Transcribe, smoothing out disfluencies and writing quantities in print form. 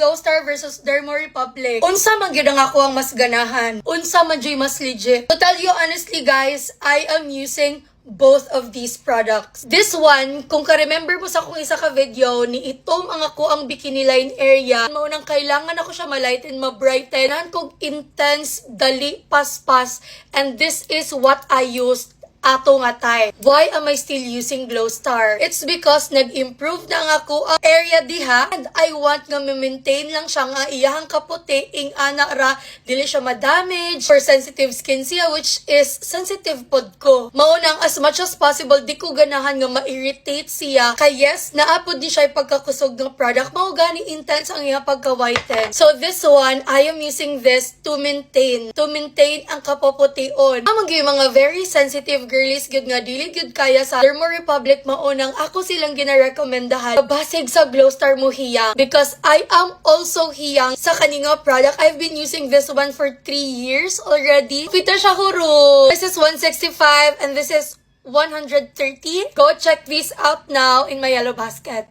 Glow Star versus Dermo Republic. Unsa man gyud ang ako ang mas ganahan? Unsa man gyud mas legit? To tell you honestly guys, I am using both of these products. This one, kung ka-remember mo sa akong isa ka video, ni itom ang ako ang bikini line area. Maunang kailangan ako siya ma-lighten, ma-brighten. Kailangan kong intense, dali, paspas. And this is what I used ato nga time. Why am I still using Glow Star? It's because nag-improve na nga ako ang area diha and I want nga ma-maintain lang siya nga iyahang kaputi ing ana ra dili siya ma-damage for sensitive skin siya which is sensitive pod ko. Maunang as much as possible di ko ganahan nga ma-irritate siya kay yes naapod di siya pagkakusog ng product mao gani intense ang iyang pagka-whiten. So this one I am using this to maintain ang kapupution. Amang yung mga very sensitive girlies good nga dili good kaya sa Dermo Republic maunang ako silang ginarekomendahan basig sa Glow Star mo hiyang because I am also hiyang sa kaninga product. I've been using this one for 3 years already. Pita siya huro. This is 165 and this is 130. Go check these out now in my yellow basket.